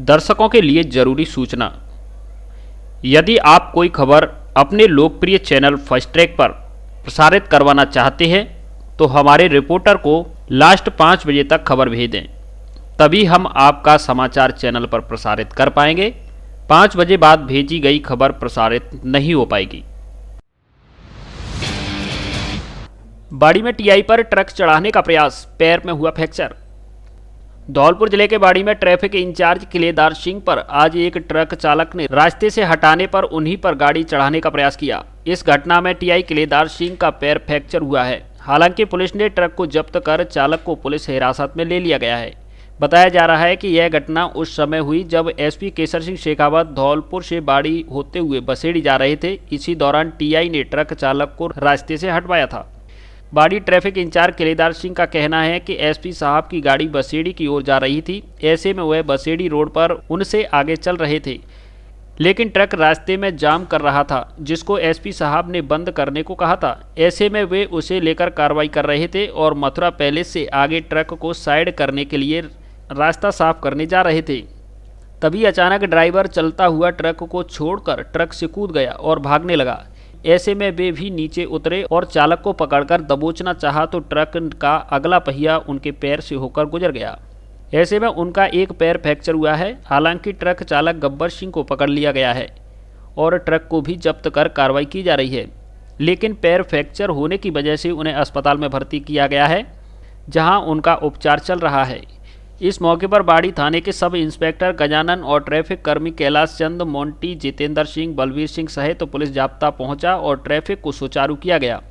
दर्शकों के लिए जरूरी सूचना। यदि आप कोई खबर अपने लोकप्रिय चैनल फर्स्ट ट्रैक पर प्रसारित करवाना चाहते हैं तो हमारे रिपोर्टर को लास्ट 5 बजे तक खबर भेजें, तभी हम आपका समाचार चैनल पर प्रसारित कर पाएंगे। 5 बजे बाद भेजी गई खबर प्रसारित नहीं हो पाएगी। बाड़ी में टीआई पर ट्रक चढ़ाने का प्रयास, पैर में हुआ फ्रैक्चर। धौलपुर जिले के बाड़ी में ट्रैफिक इंचार्ज किलेदार सिंह पर आज एक ट्रक चालक ने रास्ते से हटाने पर उन्हीं पर गाड़ी चढ़ाने का प्रयास किया। इस घटना में टीआई किलेदार सिंह का पैर फ्रैक्चर हुआ है। हालांकि पुलिस ने ट्रक को जब्त कर चालक को पुलिस हिरासत में ले लिया गया है। बताया जा रहा है कि यह घटना उस समय हुई जब एसपी केसर सिंह शेखावत धौलपुर से बाड़ी होते हुए बसेड़ी जा रहे थे। इसी दौरान टीआई ने ट्रक चालक को रास्ते से हटवाया था। बाड़ी ट्रैफिक इंचार्ज किलेदार सिंह का कहना है कि एसपी साहब की गाड़ी बसेड़ी की ओर जा रही थी। ऐसे में वह बसेड़ी रोड पर उनसे आगे चल रहे थे, लेकिन ट्रक रास्ते में जाम कर रहा था, जिसको एसपी साहब ने बंद करने को कहा था। ऐसे में वे उसे लेकर कार्रवाई कर रहे थे और मथुरा पैलेस से आगे ट्रक को साइड करने के लिए रास्ता साफ करने जा रहे थे। तभी अचानक ड्राइवर चलता हुआ ट्रक को छोड़कर ट्रक से कूद गया और भागने लगा। ऐसे में वे भी नीचे उतरे और चालक को पकड़कर दबोचना चाहा तो ट्रक का अगला पहिया उनके पैर से होकर गुजर गया। ऐसे में उनका एक पैर फ्रैक्चर हुआ है। हालांकि ट्रक चालक गब्बर सिंह को पकड़ लिया गया है और ट्रक को भी जब्त कर कार्रवाई की जा रही है, लेकिन पैर फ्रैक्चर होने की वजह से उन्हें अस्पताल में भर्ती किया गया है, जहां उनका उपचार चल रहा है। इस मौके पर बाड़ी थाने के सब इंस्पेक्टर गजानन और ट्रैफिक कर्मी कैलाश चंद, मोंटी, जितेंद्र सिंह, बलवीर सिंह सहित पुलिस जाब्ता पहुंचा और ट्रैफिक को सुचारू किया गया।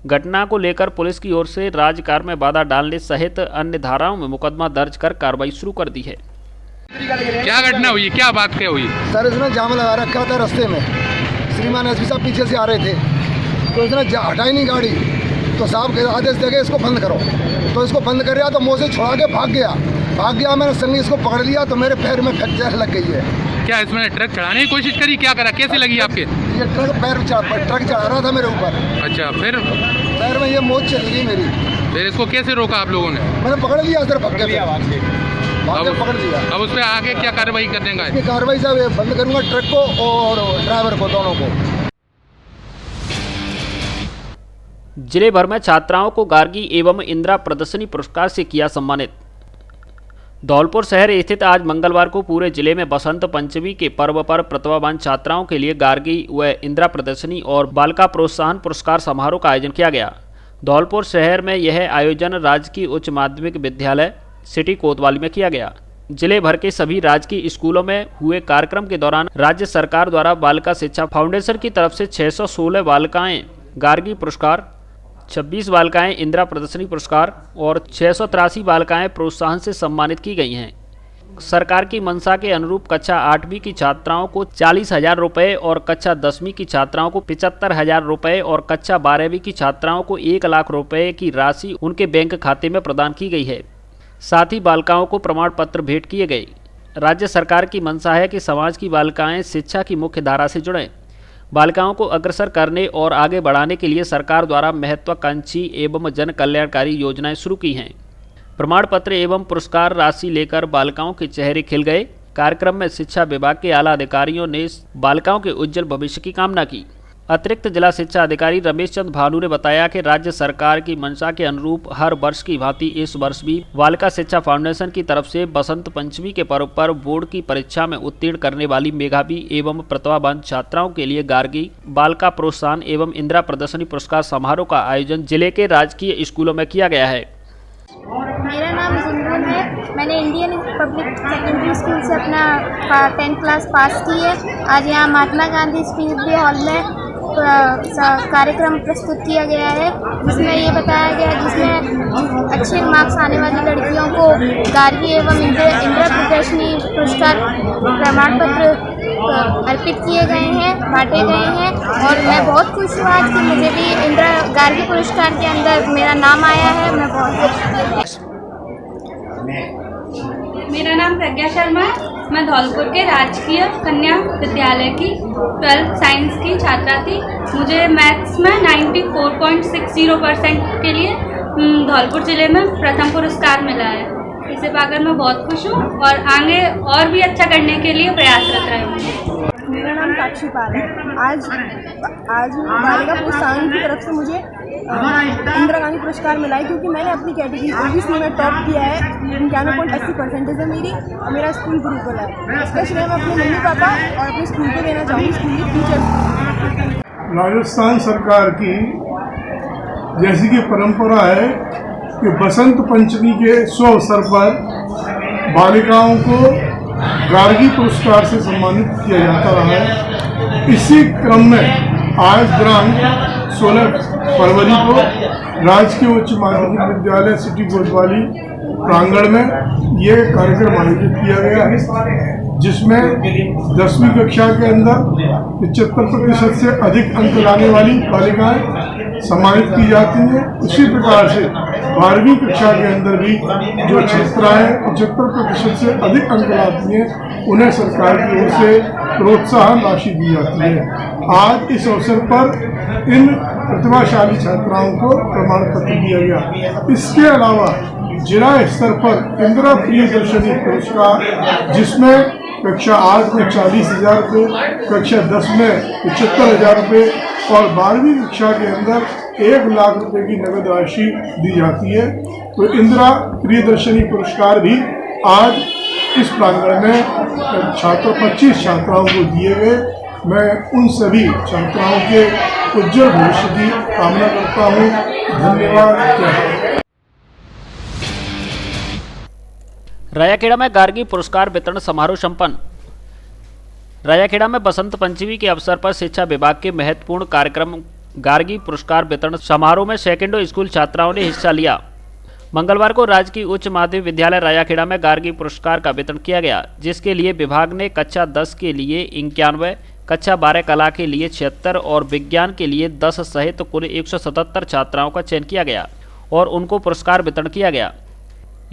घटना को लेकर पुलिस की ओर से राजकार्य में बाधा डालने सहित अन्य धाराओं में मुकदमा दर्ज कर कार्रवाई शुरू कर दी है। क्या घटना हुई, क्या बात क्या हुई? सर, इसने जाम लगा रखा था रास्ते में। श्रीमान एसपी साहब पीछे से आ रहे थे तो इसने हटाई नहीं गाड़ी, तो साहब के आदेश देके इसको बंद करो, तो इसको बंद कर रहा तो मुँह से छुड़ा के भाग गया। मैंने संगी इसको पकड़ लिया तो मेरे पैर में फ्रैक्चर लग गई है। क्या इसमें ट्रक चढ़ाने की कोशिश करी, क्या करा, कैसे लगी आपके? ये ट्रक चढ़ा रहा था मेरे ऊपर। अच्छा, फिर पैर में ये मोच चल गई मेरी। फिर इसको कैसे रोका आप लोगों ने? मैंने पकड़ लिया, इधर भाग के पकड़ लिया। अब उस पर आगे क्या कार्रवाई कर देंगे? इसकी कार्रवाई से बंद करूँगा ट्रक को और ड्राइवर को, दोनों को। जिले भर में छात्राओं को गार्गी एवं इंदिरा प्रदर्शनी पुरस्कार से किया सम्मानित। धौलपुर शहर स्थित आज मंगलवार को पूरे जिले में बसंत पंचमी के पर्व पर प्रतिभावान छात्राओं के लिए गार्गी व इंदिरा प्रदर्शनी और बालिका प्रोत्साहन पुरस्कार समारोह का आयोजन किया गया। धौलपुर शहर में यह आयोजन राजकीय उच्च माध्यमिक विद्यालय सिटी कोतवाली में किया गया। जिले भर के सभी राजकीय स्कूलों में हुए कार्यक्रम के दौरान राज्य सरकार द्वारा बालिका शिक्षा फाउंडेशन की तरफ से 616 बालिकाएं गार्गी पुरस्कार, 26 बालिकाएं इंदिरा प्रदर्शनी पुरस्कार और 683 बालिकाएं प्रोत्साहन से सम्मानित की गई हैं। सरकार की मंशा के अनुरूप कक्षा 8वीं की छात्राओं को 40,000 रुपये और कक्षा 10वीं की छात्राओं को 75,000 रुपये और कक्षा 12वीं की छात्राओं को 1 लाख रुपये की राशि उनके बैंक खाते में प्रदान की गई है। साथ ही बालिकाओं को प्रमाण पत्र भेंट किए गए। राज्य सरकार की मंशा है कि समाज की बालिकाएँ शिक्षा की मुख्य धारा से जुड़ें। बालिकाओं को अग्रसर करने और आगे बढ़ाने के लिए सरकार द्वारा महत्वाकांक्षी एवं जन कल्याणकारी योजनाएं शुरू की हैं। प्रमाण पत्र एवं पुरस्कार राशि लेकर बालिकाओं के चेहरे खिल गए। कार्यक्रम में शिक्षा विभाग के आला अधिकारियों ने बालिकाओं के उज्जवल भविष्य की कामना की। अतिरिक्त जिला शिक्षा अधिकारी रमेश चंद भानु ने बताया कि राज्य सरकार की मंशा के अनुरूप हर वर्ष की भांति इस वर्ष भी बालिका शिक्षा फाउंडेशन की तरफ से बसंत पंचमी के पर्व पर बोर्ड की परीक्षा में उत्तीर्ण करने वाली मेधावी एवं प्रतिभावान छात्राओं के लिए गार्गी, बालिका प्रोत्साहन एवं इंदिरा प्रदर्शनी पुरस्कार समारोह का आयोजन जिले के राजकीय स्कूलों में किया गया है। मेरा नाम जिंदन है। मैंने इंडियन पब्लिक सेकेंडरी स्कूल से अपना 10th क्लास पास की है। आज यहाँ महात्मा गांधी स्पीच हॉल में कार्यक्रम प्रस्तुत किया गया है, जिसमें ये बताया गया है, जिसमें अच्छे मार्क्स आने वाली लड़कियों को गार्गी एवं इंदिरा प्रदर्शनी पुरस्कार प्रमाण पत्र अर्पित किए गए हैं, बांटे गए हैं। और मैं बहुत खुश हुआ आज कि मुझे भी इंदिरा गार्गी पुरस्कार के अंदर मेरा नाम आया है। मैं बहुत खुश। मेरा नाम प्रज्ञा शर्मा है। मैं धौलपुर के राजकीय कन्या विद्यालय की 12th साइंस की छात्रा थी। मुझे मैथ्स में 94.60% के लिए धौलपुर जिले में प्रथम पुरस्कार मिला है। इसे पाकर मैं बहुत खुश हूँ और आगे और भी अच्छा करने के लिए प्रयासरत रहूँगी। मेरा नाम साक्षी पाल है। आज बालिका प्रोत्साहन की तरफ से मुझे इंदिरा गांधी पुरस्कार मिला है, क्योंकि मैंने अपनी कैटेगरी ओबीसी में टॉप किया है। 91.80% है मेरी, और मेरा स्कूल गुरुकुल है। इसका श्रेय मैं अपने मम्मी पापा और अपने स्कूल को देना चाहूँगी, स्कूल के टीचर्स। राजस्थान सरकार की जैसी कि परंपरा है कि बसंत पंचमी के शुभ अवसर पर बालिकाओं को गार्गी पुरस्कार से सम्मानित किया जाता रहा है। इसी क्रम में आज दिनांक 16 फरवरी को राजकीय उच्च माध्यमिक विद्यालय सिटी कोतवाली प्रांगण में ये कार्यक्रम आयोजित किया गया है, जिसमें 10वीं कक्षा के अंदर 75% से अधिक अंक लाने वाली बालिकाएं सम्मानित की जाती हैं। उसी प्रकार से 12वीं कक्षा के अंदर भी जो छात्राएं 75% से अधिक अंक लाती हैं, उन्हें सरकार की ओर से प्रोत्साहन राशि दी जाती है। आज इस अवसर पर इन प्रतिभाशाली छात्राओं को प्रमाण पत्र दिया गया। इसके अलावा जिला स्तर पर इंदिरा प्रियदर्शनी पुरस्कार, जिसमें कक्षा 8 में 40,000 रुपये, कक्षा 10 में 75,000 रुपये और 12वीं कक्षा के अंदर 1 लाख रुपए की नगद राशि दी जाती है। तो इंदिरा प्रियदर्शनी पुरस्कार भी आज इस प्रांगण में 25 छात्राओं को दिए गए। मैं उन सभी छात्राओं के उज्जवल भविष्य की कामना करता हूँ। धन्यवाद। रायाखेड़ा में गार्गी पुरस्कार वितरण समारोह संपन्न। रायाखेड़ा में बसंत पंचमी के अवसर पर शिक्षा विभाग के महत्वपूर्ण कार्यक्रम गार्गी पुरस्कार वितरण समारोह में सेकेंडरी स्कूल छात्राओं ने हिस्सा लिया। मंगलवार को राजकीय उच्च माध्यमिक विद्यालय रायाखेड़ा में गार्गी पुरस्कार का वितरण किया गया, जिसके लिए विभाग ने कक्षा 10 के लिए 91, कक्षा 12 कला के लिए 76 और विज्ञान के लिए 10 सहित कुल 177 छात्राओं का चयन किया गया और उनको पुरस्कार वितरण किया गया।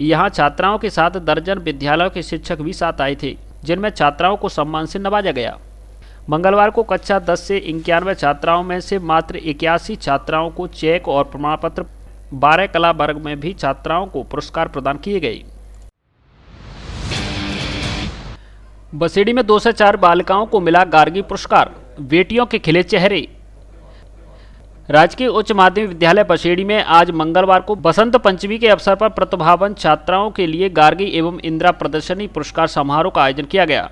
यहाँ छात्राओं के साथ दर्जन विद्यालयों के शिक्षक भी साथ आए थे, जिनमें छात्राओं को सम्मान से नवाजा गया। मंगलवार को कक्षा 10 से 91 छात्राओं में से मात्र 81 छात्राओं को चेक और प्रमाण पत्र, 12 कला वर्ग में भी छात्राओं को पुरस्कार प्रदान किए गए। बसेड़ी में 2 से 4 बालिकाओं को मिला गार्गी पुरस्कार, बेटियों के खिले चेहरे। राजकीय उच्च माध्यमिक विद्यालय बसेड़ी में आज मंगलवार को बसंत पंचमी के अवसर पर प्रतिभावान छात्राओं के लिए गार्गी एवं इंदिरा प्रदर्शनी पुरस्कार समारोह का आयोजन किया गया।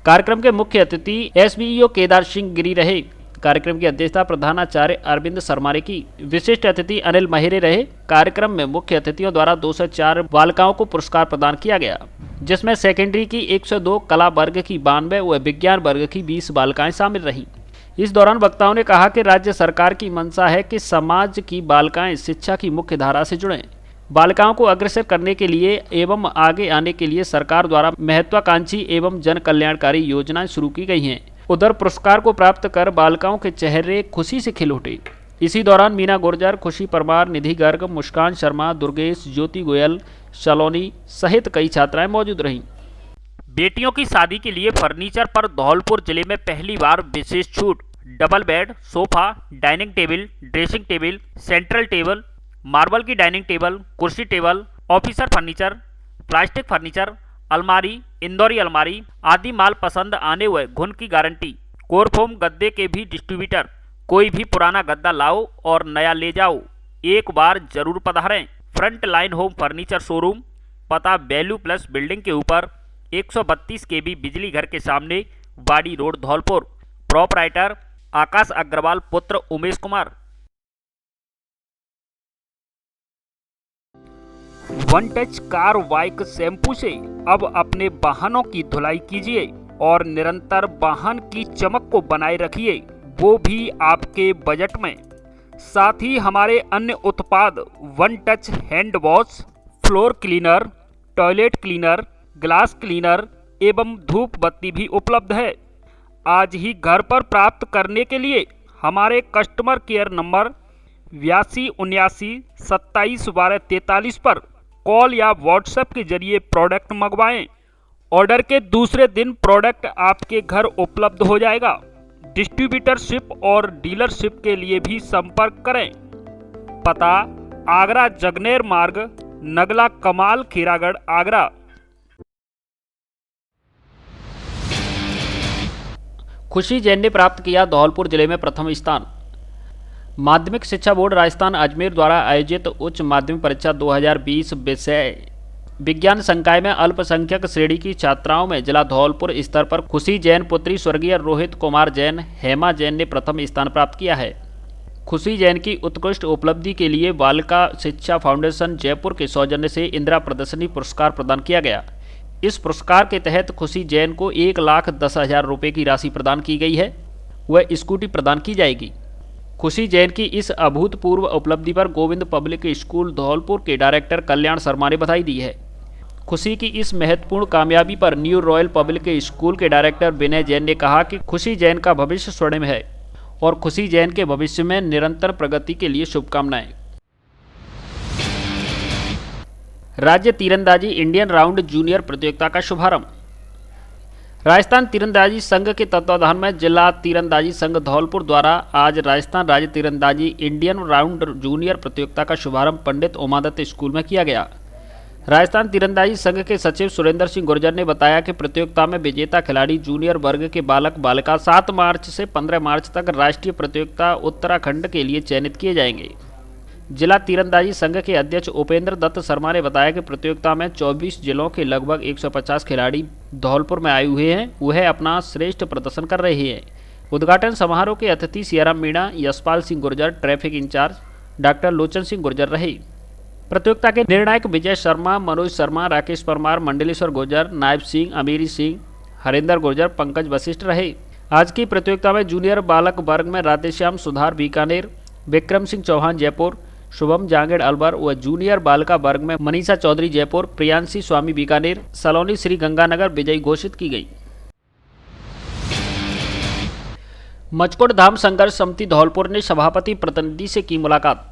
कार्यक्रम के मुख्य अतिथि एसबीईओ केदार सिंह गिरी रहे। कार्यक्रम की अध्यक्षता प्रधानाचार्य अरविंद शर्मा ने की। विशिष्ट अतिथि अनिल महिरे रहे। कार्यक्रम में मुख्य अतिथियों द्वारा 2 से 4 बालिकाओं को पुरस्कार प्रदान किया गया, जिसमें सेकेंडरी की 102, कला वर्ग की 92 व विज्ञान वर्ग की 20 बालिकाएं शामिल रहीं। इस दौरान वक्ताओं ने कहा कि राज्य सरकार की मंशा है कि समाज की बालिकाएं शिक्षा की मुख्य धारा से जुड़ें। बालिकाओं को अग्रसर करने के लिए एवं आगे आने के लिए सरकार द्वारा महत्वाकांक्षी एवं जन कल्याणकारी योजनाएं शुरू की गई हैं। उधर पुरस्कार को प्राप्त कर बालिकाओं के चेहरे खुशी से खिल उठे। इसी दौरान मीना गुर्जर, खुशी परमार, निधि गर्ग, मुस्कान शर्मा, दुर्गेश, ज्योति गोयल, सलोनी सहित कई छात्राएं मौजूद रहीं। बेटियों की शादी के लिए फर्नीचर पर धौलपुर जिले में पहली बार विशेष छूट। Double bed, sofa, dining table, dressing table, central table, marble की डाइनिंग टेबल, कुर्सी table, officer furniture, plastic furniture, अलमारी, इंदौरी अलमारी आदि माल पसंद आने हुए घुन की गारंटी। कोरफोम गद्दे के भी डिस्ट्रीब्यूटर। कोई भी पुराना गद्दा लाओ और नया ले जाओ, एक बार जरूर पधारें। Front line home furniture showroom, पता वैल्यू प्लस बिल्डिंग के ऊपर, 132 केबी बिजली घर के सामने, वाड़ी रोड, धौलपुर। प्रोपराइटर आकाश अग्रवाल पुत्र Umesh Kumar. One touch car bike shampoo से अब अपने वाहनों की धुलाई कीजिए और निरंतर वाहन की चमक को बनाए रखिए, वो भी आपके बजट में। साथ ही हमारे अन्य उत्पाद one touch hand wash, floor cleaner, toilet cleaner, glass cleaner एवं धूप बत्ती भी उपलब्ध है। आज ही घर पर प्राप्त करने के लिए हमारे कस्टमर केयर नंबर 82 79 27 12 43 पर कॉल या व्हाट्सएप के जरिए प्रोडक्ट मंगवाएं। ऑर्डर के दूसरे दिन प्रोडक्ट आपके घर उपलब्ध हो जाएगा। डिस्ट्रीब्यूटरशिप और डीलरशिप के लिए भी संपर्क करें। पता आगरा जगनेर मार्ग, नगला कमाल खीरागढ़ आगरा। खुशी जैन ने प्राप्त किया धौलपुर जिले में प्रथम स्थान। माध्यमिक शिक्षा बोर्ड राजस्थान अजमेर द्वारा आयोजित उच्च माध्यमिक परीक्षा 2020 विषय विज्ञान संकाय में अल्पसंख्यक श्रेणी की छात्राओं में जिला धौलपुर स्तर पर खुशी जैन पुत्री स्वर्गीय रोहित कुमार जैन हेमा जैन ने प्रथम स्थान प्राप्त किया है। खुशी जैन की उत्कृष्ट उपलब्धि के लिए बालिका शिक्षा फाउंडेशन जयपुर के सौजन्य से इंदिरा प्रदर्शनी पुरस्कार प्रदान किया गया। इस पुरस्कार के तहत खुशी जैन को 1,10,000 रुपये की राशि प्रदान की गई है। वह स्कूटी प्रदान की जाएगी। खुशी जैन की इस अभूतपूर्व उपलब्धि पर गोविंद पब्लिक स्कूल धौलपुर के डायरेक्टर कल्याण शर्मा ने बधाई दी है। खुशी की इस महत्वपूर्ण कामयाबी पर न्यू रॉयल पब्लिक स्कूल के डायरेक्टर विनय जैन ने कहा कि खुशी जैन का भविष्य स्वर्णिम है और खुशी जैन के भविष्य में निरंतर प्रगति के लिए शुभकामनाएं। राज्य तीरंदाजी इंडियन राउंड जूनियर प्रतियोगिता का शुभारंभ। राजस्थान तीरंदाजी संघ के तत्वाधान में जिला तीरंदाजी संघ धौलपुर द्वारा आज राजस्थान राज्य तीरंदाजी इंडियन राउंड जूनियर प्रतियोगिता का शुभारंभ पंडित उमादत्त स्कूल में किया गया। राजस्थान तीरंदाजी संघ के सचिव सुरेंद्र सिंह गुर्जर ने बताया कि प्रतियोगिता में विजेता खिलाड़ी जूनियर वर्ग के बालक बालिका 7 मार्च से 15 मार्च तक राष्ट्रीय प्रतियोगिता उत्तराखंड के लिए चयनित किए जाएंगे। जिला तीरंदाजी संघ के अध्यक्ष उपेंद्र दत्त शर्मा ने बताया कि प्रतियोगिता में 24 जिलों के लगभग 150 खिलाड़ी धौलपुर में आए हुए हैं। वह अपना श्रेष्ठ प्रदर्शन कर रहे हैं। उद्घाटन समारोह के अतिथि Siyaram Meena, Yashpal Singh Gurjar, traffic incharge doctor Lochan Singh Gurjar रहे। प्रतियोगिता के निर्णायक विजय शर्मा, मनोज शर्मा, राकेश परमार, मंडलेश्वर गुर्जर, नायब सिंह, अमीरी सिंह, हरिंदर गुर्जर, पंकज वशिष्ठ रहे। आज की प्रतियोगिता में जूनियर बालक वर्ग में राधेश्याम सुधार बीकानेर, विक्रम सिंह चौहान जयपुर, शुभम जांगेड़ अलवर व जूनियर बालिका वर्ग में मनीषा चौधरी जयपुर, प्रियांशी स्वामी बीकानेर, सलोनी श्री गंगानगर विजयी घोषित की गई। मचकुड़ धाम संघर्ष समिति धौलपुर ने सभापति प्रतिनिधि से की मुलाकात।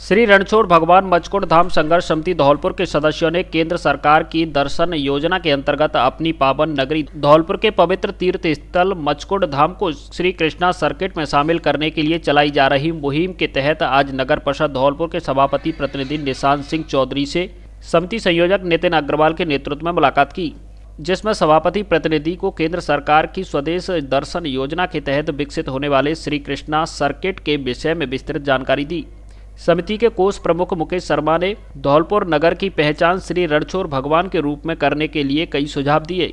श्री रणछोड़ भगवान मचकुड़ धाम संघर्ष समिति धौलपुर के सदस्यों ने केंद्र सरकार की दर्शन योजना के अंतर्गत अपनी पावन नगरी धौलपुर के पवित्र तीर्थ स्थल मचकुड़ धाम को श्री कृष्णा सर्किट में शामिल करने के लिए चलाई जा रही मुहिम के तहत आज नगर परिषद धौलपुर के सभापति प्रतिनिधि निशांत सिंह चौधरी से समिति संयोजक नितिन अग्रवाल के नेतृत्व में मुलाकात की, जिसमें सभापति प्रतिनिधि को केंद्र सरकार की स्वदेश दर्शन योजना के तहत विकसित होने वाले श्री कृष्णा सर्किट के विषय में विस्तृत जानकारी दी। समिति के कोष प्रमुख मुकेश शर्मा ने धौलपुर नगर की पहचान श्री रणछोड़ भगवान के रूप में करने के लिए कई सुझाव दिए।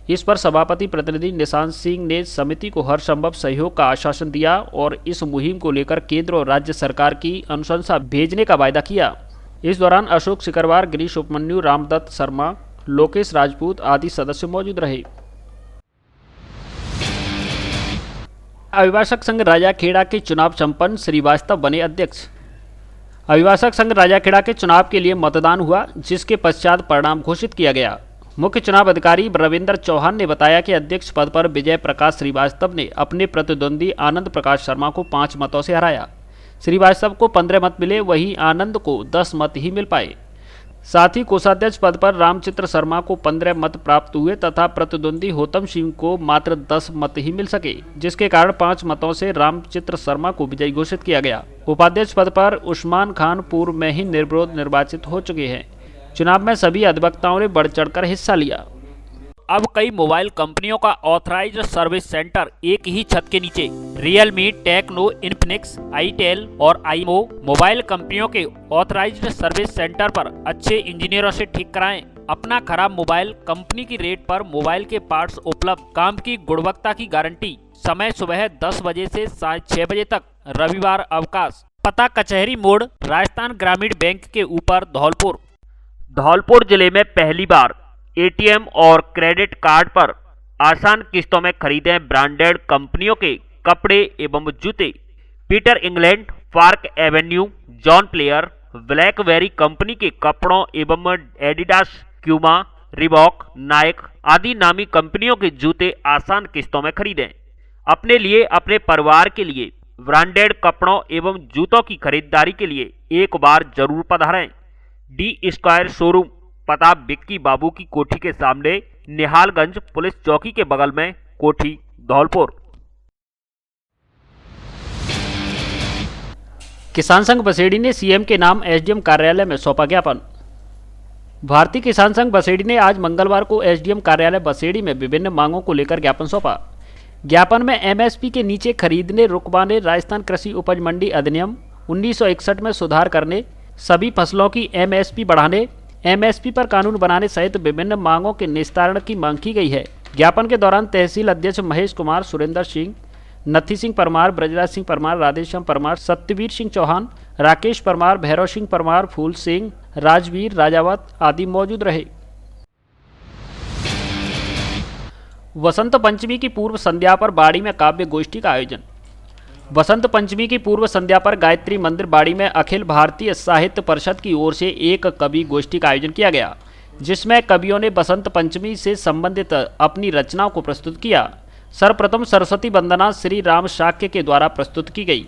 इस पर सभापति प्रतिनिधि निशांत सिंह ने समिति को हर संभव सहयोग का आश्वासन दिया और इस मुहिम को लेकर केंद्र और राज्य सरकार की अनुशंसा भेजने का वायदा किया। इस दौरान अशोक सिकरवार, गिरीश उपमन्यु, रामदत्त शर्मा, लोकेश राजपूत आदि सदस्य मौजूद रहे। अभिभाषक संघ राजाखेड़ा के चुनाव संपन्न, श्रीवास्तव बने अध्यक्ष। अभिभाषक संघ राजाखेड़ा के चुनाव के लिए मतदान हुआ, जिसके पश्चात परिणाम घोषित किया गया। मुख्य चुनाव अधिकारी रविंद्र चौहान ने बताया कि अध्यक्ष पद पर विजय प्रकाश श्रीवास्तव ने अपने प्रतिद्वंदी आनंद प्रकाश शर्मा को 5 मतों से हराया। श्रीवास्तव को 15 मत मिले, वहीं आनंद को 10 मत ही मिल पाए। साथ ही कोषाध्यक्ष पद पर रामचित्र शर्मा को 15 मत प्राप्त हुए तथा प्रतिद्वंदी होतम सिंह को मात्र 10 मत ही मिल सके, जिसके कारण 5 मतों से रामचित्र शर्मा को विजयी घोषित किया गया। उपाध्यक्ष पद पर उस्मान खान पूर्व में ही निर्विरोध निर्वाचित हो चुके हैं। चुनाव में सभी अधिवक्ताओं ने बढ़ चढ़कर हिस्सा लिया। अब कई मोबाइल कंपनियों का ऑथराइज्ड सर्विस सेंटर एक ही छत के नीचे। रियलमी, टेक्नो, इन्फिनिक्स, आईटेल और आईमो मोबाइल कंपनियों के ऑथराइज्ड सर्विस सेंटर पर अच्छे इंजीनियरों से ठीक कराएं। अपना खराब मोबाइल कंपनी की रेट पर मोबाइल के पार्ट्स उपलब्ध, काम की गुणवत्ता की गारंटी। समय सुबह 10 बजे से 6 बजे तक, रविवार अवकाश। पता कचहरी मोड़, राजस्थान ग्रामीण बैंक के ऊपर, धौलपुर। धौलपुर जिले में पहली बार एटीएम और क्रेडिट कार्ड पर आसान किस्तों में खरीदें ब्रांडेड कंपनियों के कपड़े एवं जूते। Peter England, park Avenue, John player, blackberry company के कपड़ों एवं एडिडास, क्यूमा, रिबॉक, नाइक आदि नामी कंपनियों के जूते आसान किस्तों में खरीदें। अपने लिए, अपने परिवार के लिए ब्रांडेड कपड़ों एवं जूतों की खरीदारी के लिए एक बार जरूर पधारें। डी स्क्वायर शोरूम, पता बिक्की बाबू की कोठी के सामने, निहालगंज पुलिस चौकी के बगल में, कोठी, धौलपुर। किसान संघ बसेड़ी ने सीएम के नाम एसडीएम कार्यालय में सौंपा ज्ञापन। भारतीय किसान संघ बसेड़ी ने आज मंगलवार को एसडीएम कार्यालय बसेड़ी में विभिन्न मांगों को लेकर ज्ञापन सौंपा। ज्ञापन में एमएसपी के नीचे खरीदने रुकवाने, राजस्थान कृषि उपज मंडी अधिनियम 1961 में सुधार करने, सभी फसलों की एमएसपी बढ़ाने, एमएसपी पर कानून बनाने सहित विभिन्न मांगों के निस्तारण की मांग की गई है। ज्ञापन के दौरान तहसील अध्यक्ष महेश कुमार, सुरेंद्र सिंह, नथी सिंह परमार, ब्रजराज सिंह परमार, राधेश्याम परमार, सत्यवीर सिंह चौहान, राकेश परमार, भैरव सिंह परमार, फूल सिंह, राजवीर, राजावत आदि मौजूद रहे। वसंत पंचमी की पूर्व संध्या पर बाड़ी में काव्य गोष्ठी का आयोजन। वसंत पंचमी की पूर्व संध्या पर गायत्री मंदिर बाड़ी में अखिल भारतीय साहित्य परिषद की ओर से एक कवि गोष्ठी का आयोजन किया गया, जिसमें कवियों ने बसंत पंचमी से संबंधित अपनी रचनाओं को प्रस्तुत किया। सर्वप्रथम सरस्वती वंदना श्री राम शाक्य के द्वारा प्रस्तुत की गई।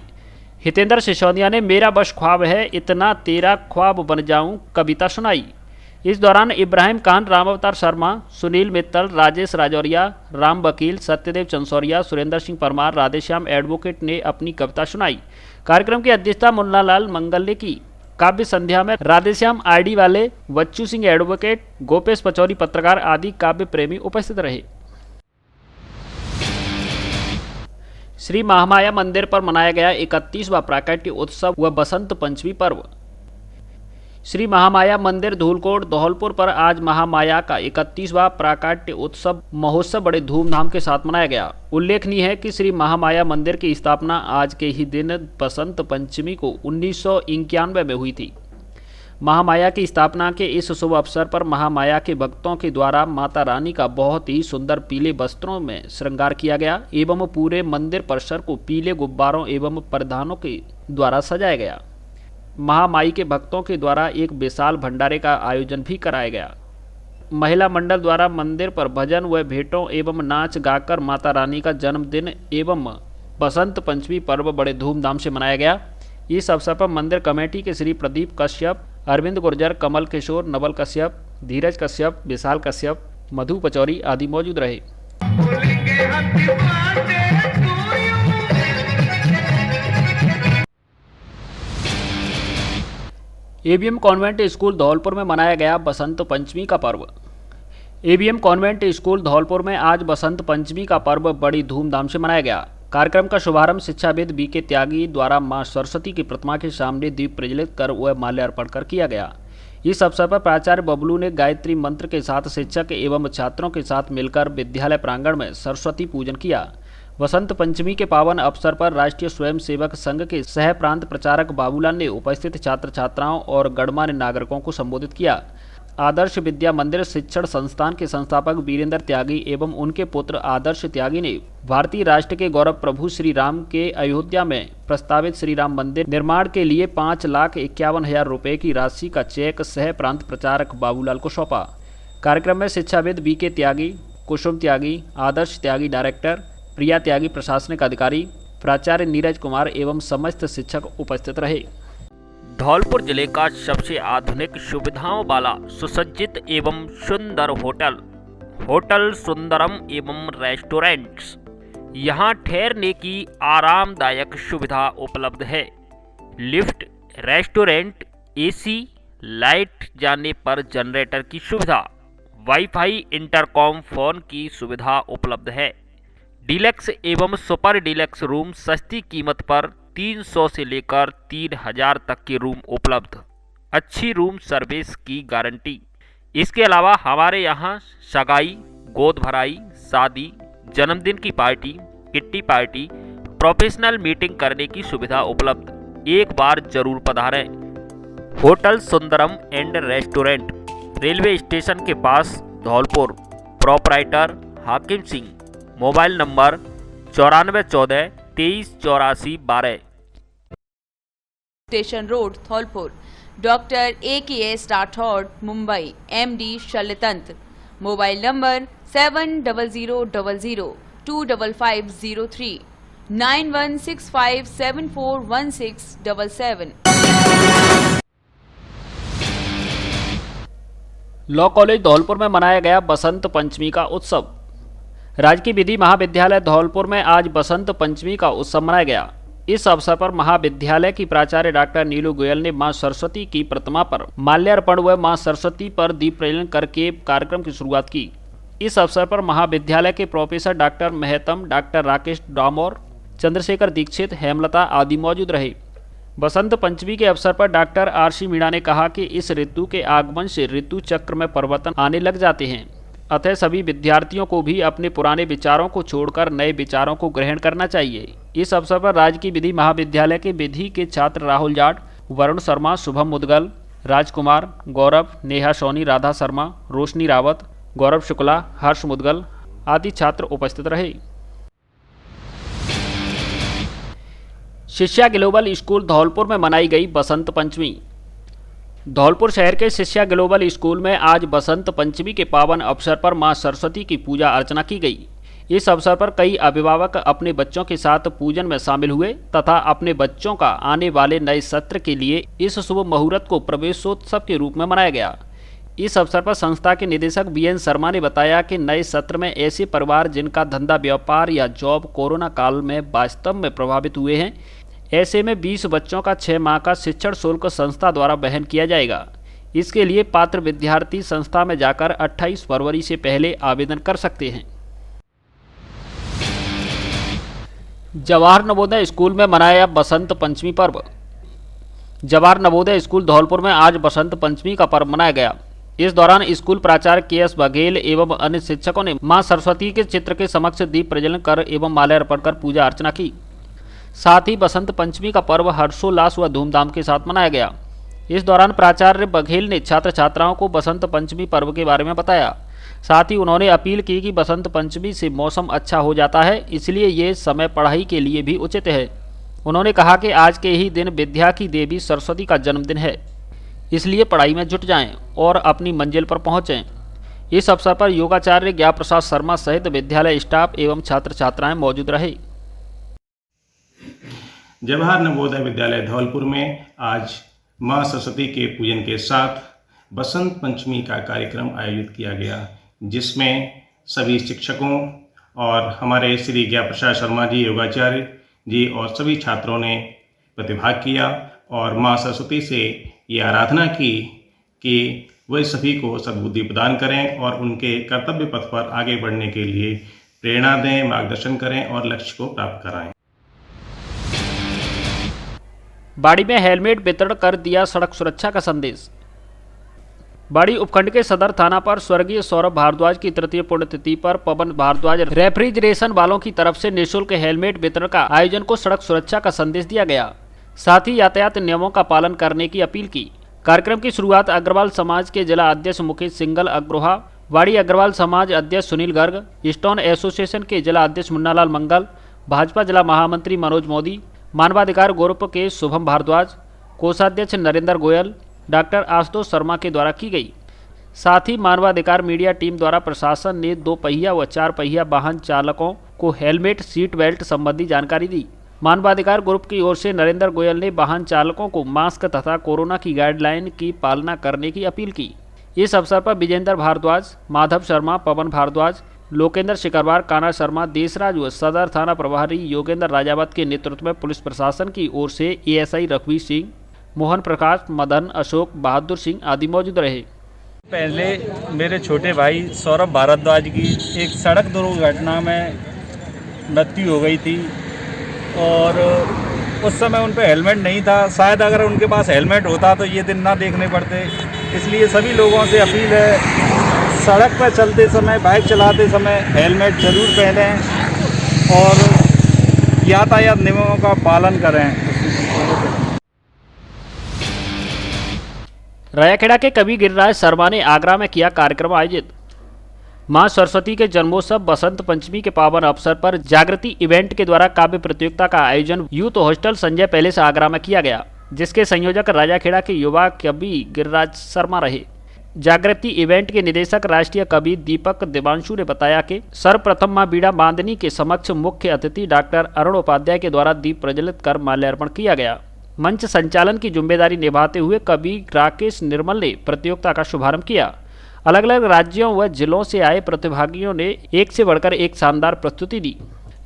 हितेंद्र सिसोदिया ने मेरा बश ख्वाब है इतना तेरा ख्वाब बन जाऊं कविता सुनाई। इस दौरान इब्राहिम खान, रामावतार शर्मा, सुनील मित्तल, राजेश राजौरिया, राम वकील, सत्यदेव चंसौरिया, सुरेंद्र सिंह परमार, राधेश्याम एडवोकेट ने अपनी कविता सुनाई। कार्यक्रम की अध्यक्षता मुन्नालाल मंगल ने की। काव्य संध्या में राधेश्याम आईडी वाले, बच्चू सिंह एडवोकेट, गोपेश पचौरी पत्रकार आदि काव्य प्रेमी उपस्थित रहे। श्री महामाया मंदिर पर मनाया गया 31वां प्राकट्य उत्सव व बसंत पंचमी पर्व। श्री महामाया मंदिर धूलकोट धौलपुर पर आज महामाया का 31वां प्राकट्य उत्सव महोत्सव बड़े धूमधाम के साथ मनाया गया। उल्लेखनीय है कि श्री महामाया मंदिर की स्थापना आज के ही दिन बसंत पंचमी को 1991 में हुई थी। महामाया की स्थापना के इस शुभ अवसर पर महामाया के भक्तों के द्वारा माता रानी का बहुत ही सुंदर पीले वस्त्रों में श्रृंगार किया गया एवं पूरे मंदिर परिसर को पीले गुब्बारों एवं परिधानों के द्वारा सजाया गया। महामाई के भक्तों के द्वारा एक विशाल भंडारे का आयोजन भी कराया गया। महिला मंडल द्वारा मंदिर पर भजन व भेंटों एवं नाच गाकर माता रानी का जन्मदिन एवं बसंत पंचमी पर्व बड़े धूमधाम से मनाया गया। इस अवसर पर मंदिर कमेटी के श्री प्रदीप कश्यप, अरविंद गुर्जर, कमल किशोर, नवल कश्यप, धीरज कश्यप, विशाल कश्यप, मधु पचौरी आदि मौजूद रहे। एबीएम कॉन्वेंट स्कूल धौलपुर में मनाया गया बसंत पंचमी का पर्व। एबीएम कॉन्वेंट स्कूल धौलपुर में आज बसंत पंचमी का पर्व बड़ी धूमधाम से मनाया गया। कार्यक्रम का शुभारंभ शिक्षाविद बीके त्यागी द्वारा मां सरस्वती की प्रतिमा के सामने दीप प्रज्वलित कर व माल्यार्पण कर किया गया। इस अवसर पर प्राचार्य बबलू ने गायत्री मंत्र के साथ शिक्षक एवं छात्रों के साथ मिलकर विद्यालय प्रांगण में सरस्वती पूजन किया। वसंत पंचमी के पावन अवसर पर राष्ट्रीय स्वयंसेवक संघ के सह प्रांत प्रचारक बाबूलाल ने उपस्थित छात्र छात्राओं और गणमान्य नागरिकों को संबोधित किया। आदर्श विद्या मंदिर शिक्षण संस्थान के संस्थापक वीरेंद्र त्यागी एवं उनके पुत्र आदर्श त्यागी ने भारतीय राष्ट्र के गौरव प्रभु श्री राम के अयोध्या में प्रस्तावित श्री राम मंदिर निर्माण के लिए 5,51,000 रुपये की राशि का चेक सह प्रांत प्रचारक बाबूलाल को सौंपा। कार्यक्रम में शिक्षाविद बीके त्यागी, कुसुम त्यागी, आदर्श त्यागी डायरेक्टर, प्रिया त्यागी प्रशासनिक अधिकारी, प्राचार्य नीरज कुमार एवं समस्त शिक्षक उपस्थित रहे। धौलपुर जिले का सबसे आधुनिक सुविधाओं वाला सुसज्जित एवं सुंदर होटल सुंदरम एवं रेस्टोरेंट्स। यहाँ ठहरने की आरामदायक सुविधा उपलब्ध है। लिफ्ट, रेस्टोरेंट, एसी, लाइट जाने पर जनरेटर की सुविधा, वाईफाई, इंटरकॉम फोन की सुविधा उपलब्ध है। डीलक्स एवं सुपर डीलक्स रूम सस्ती कीमत पर 300 से लेकर 3,000 तक के रूम उपलब्ध। अच्छी रूम सर्विस की गारंटी। इसके अलावा हमारे यहाँ सगाई, गोद भराई, शादी, जन्मदिन की party, kitty party, professional meeting करने की सुविधा उपलब्ध। एक बार जरूर पधारें। Hotel Sundaram and restaurant, railway station के पास, Dholpur. Proprietor Hakim Singh. Mobile number 9414 2384 12। Station road, Dholpur. Doctor AKS Rathore, Mumbai, MD शल्यतंत्र। Mobile number 7000025503 9165741677। Law college Dholpur में मनाया गया बसंत पंचमी का उत्सव। राजकीय विधि महाविद्यालय धौलपुर में आज बसंत पंचमी का उत्सव मनाया गया। इस अवसर पर महाविद्यालय की प्राचार्य डॉक्टर नीलू गोयल ने मां सरस्वती की प्रतिमा पर माल्यार्पण व मां सरस्वती पर दीप प्रज्वलन करके कार्यक्रम की शुरुआत की। इस अवसर पर महाविद्यालय के professor doctor Mahtam, doctor Rakesh Damor, Chandrashekhar Dixit, Hemlata आदि मौजूद रहे। बसंत पंचमी के अवसर पर डॉक्टर आरसी मीणा ने कहा कि इस ऋतु के आगमन से ऋतु चक्र में परिवर्तन आने लग जाते हैं, अतः सभी विद्यार्थियों को भी अपने पुराने विचारों को छोड़कर नए विचारों को ग्रहण करना चाहिए। इस अवसर पर राज्य की विधि महाविद्यालय के विधि के छात्र राहुल जाट, वरुण शर्मा, शुभम मुदगल, राजकुमार, गौरव, नेहा सोनी, राधा शर्मा, रोशनी रावत, गौरव शुक्ला, हर्ष मुदगल आदि छात्र उपस्थित रहे। शिष्या ग्लोबल स्कूल धौलपुर में मनाई गई बसंत पंचमी। धौलपुर शहर के शिष्या ग्लोबल स्कूल में आज बसंत पंचमी के पावन अवसर पर मां सरस्वती की पूजा अर्चना की गई। इस अवसर पर कई अभिभावक अपने बच्चों के साथ पूजन में शामिल हुए तथा अपने बच्चों का आने वाले नए सत्र के लिए इस शुभ मुहूर्त को प्रवेशोत्सव के रूप में मनाया गया। इस अवसर पर संस्था के निदेशक बीएन शर्मा ने बताया कि नए सत्र में ऐसे परिवार जिनका धंधा, व्यापार या जॉब कोरोना काल में वास्तव में प्रभावित हुए हैं, ऐसे में 20 बच्चों का 6 माह का शिक्षण शुल्क संस्था द्वारा वहन किया जाएगा। इसके लिए पात्र विद्यार्थी संस्था में जाकर 28 फरवरी से पहले आवेदन कर सकते हैं। जवाहर नवोदय स्कूल में मनाया बसंत पंचमी पर्व। जवाहर नवोदय स्कूल धौलपुर में आज बसंत पंचमी का पर्व मनाया गया। इस दौरान स्कूल प्राचार्य के.एस. बघेल एवं अन्य शिक्षकों ने मां सरस्वती के चित्र के समक्ष दीप प्रज्वलन कर एवं माल्यार्पण कर पूजा अर्चना की। साथ ही बसंत पंचमी का पर्व हर्षोल्लास व धूमधाम के साथ मनाया गया। इस दौरान प्राचार्य बघेल ने छात्र छात्राओं को बसंत पंचमी पर्व के बारे में बताया। साथ ही उन्होंने अपील की कि बसंत पंचमी से मौसम अच्छा हो जाता है, इसलिए ये समय पढ़ाई के लिए भी उचित है। उन्होंने कहा कि आज के ही दिन विद्या की देवी सरस्वती का जन्मदिन है, इसलिए पढ़ाई में जुट जाएं और अपनी मंजिल पर पहुंचें। इस अवसर पर योगाचार्य ज्ञा प्रसाद शर्मा सहित विद्यालय स्टाफ एवं छात्र छात्राएं मौजूद रहे। जवाहर नवोदय विद्यालय धौलपुर में आज मां सरस्वती के पूजन के साथ बसंत पंचमी का कार्यक्रम आयोजित किया गया, जिसमें सभी शिक्षकों और हमारे श्री ज्ञा प्रसाद शर्मा जी योगाचार्य जी और सभी छात्रों ने प्रतिभाग किया और मां सरस्वती से ये आराधना की कि वे सभी को सद्बुद्धि प्रदान करें और उनके कर्तव्य पथ पर आगे बढ़ने के लिए प्रेरणा दें, मार्गदर्शन करें और लक्ष्य को प्राप्त कराएं। बाड़ी में हेलमेट वितरण कर दिया सड़क सुरक्षा का संदेश। बाड़ी उपखंड के सदर थाना पर स्वर्गीय सौरभ भारद्वाज की तृतीय पुण्यतिथि पर पवन भारद्वाज रेफ्रिजरेशन वालों की तरफ से निःशुल्क हेलमेट वितरण का आयोजन को सड़क सुरक्षा का संदेश दिया गया। साथ ही यातायात नियमों का पालन करने की अपील की। कार्यक्रम की शुरुआत अग्रवाल समाज के जिला अध्यक्ष मुकेश सिंगल अग्रोहा, वाड़ी अग्रवाल समाज अध्यक्ष सुनील गर्ग, स्टोन एसोसिएशन के जिला अध्यक्ष मुन्नालाल मंगल, भाजपा जिला महामंत्री मनोज मोदी, मानवाधिकार ग्रुप के शुभम भारद्वाज, कोषाध्यक्ष नरेंद्र गोयल, डॉक्टर आशुतोष शर्मा के द्वारा की गई। साथ ही मानवाधिकार मीडिया टीम द्वारा प्रशासन ने 2 पहिया व 4 पहिया वाहन चालकों को हेलमेट, सीट बेल्ट संबंधी जानकारी दी। मानवाधिकार ग्रुप की ओर से नरेंद्र गोयल ने वाहन चालकों को मास्क तथा कोरोना की गाइडलाइन की पालना करने की अपील की। इस अवसर पर विजेंद्र भारद्वाज, माधव शर्मा, पवन भारद्वाज, लोकेंद्र शिकरवार, कान्हा शर्मा, देशराज व सदर थाना प्रभारी योगेंद्र राजावत के नेतृत्व में पुलिस प्रशासन की ओर से एएसआई रघुवीर सिंह, मोहन प्रकाश, मदन, अशोक, बहादुर सिंह आदि मौजूद रहे। पहले मेरे छोटे भाई सौरभ भारद्वाज की एक सड़क दुर्घटना में मृत्यु हो गई थी और उस समय उन पे हेलमेट नहीं था। शायद अगर उनके पास हेलमेट होता तो ये दिन ना देखने पड़ते। इसलिए सभी लोगों से अपील है, सड़क पर चलते समय, बाइक चलाते समय हेलमेट जरूर पहनें और यातायात नियमों का पालन करें। रायाखेड़ा के कवि गिरिराज शर्मा ने आगरा में किया कार्यक्रम आयोजित। मां सरस्वती के जन्मोत्सव बसंत पंचमी के पावन अवसर पर जागृति इवेंट के द्वारा काव्य प्रतियोगिता का आयोजन youth hostel Sanjay palace Agra में किया गया, जिसके संयोजक रायाखेड़ा के युवा कवि गिरिराज शर्मा रहे। जागृति इवेंट के निदेशक राष्ट्रीय कवि दीपक देवांशु ने बताया कि सर्वप्रथम मां बीड़ा बांधनी के समक्ष मुख्य अतिथि डॉक्टर अरुण उपाध्याय के द्वारा दीप प्रज्वलित कर माल्यार्पण किया गया। मंच संचालन की जिम्मेदारी निभाते हुए कवि राकेश निर्मल ने प्रतियोगिता का शुभारंभ किया। अलग अलग राज्यों व जिलों से आए प्रतिभागियों ने एक से बढ़कर एक शानदार प्रस्तुति दी।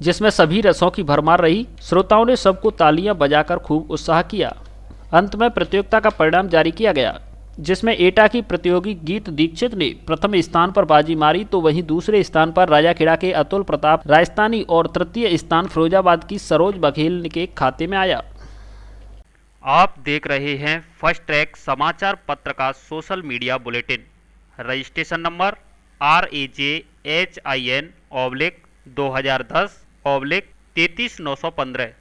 जिसमें सभी रसों की भरमार रही। श्रोताओं ने सबको तालियां बजाकर खूब उत्साह किया। अंत में प्रतियोगिता का परिणाम जारी किया गया, जिसमें एटा की प्रतियोगी गीत दीक्षित ने प्रथम स्थान पर बाजी मारी, तो वहीं दूसरे स्थान पर राजाखेड़ा के अतुल प्रताप राजस्थानी और तृतीय स्थान फिरोजाबाद की सरोज बघेल के खाते में आया। आप देख रहे हैं फर्स्ट ट्रैक समाचार पत्र का social media bulletin. Registration number RAJHIN/2010/33915।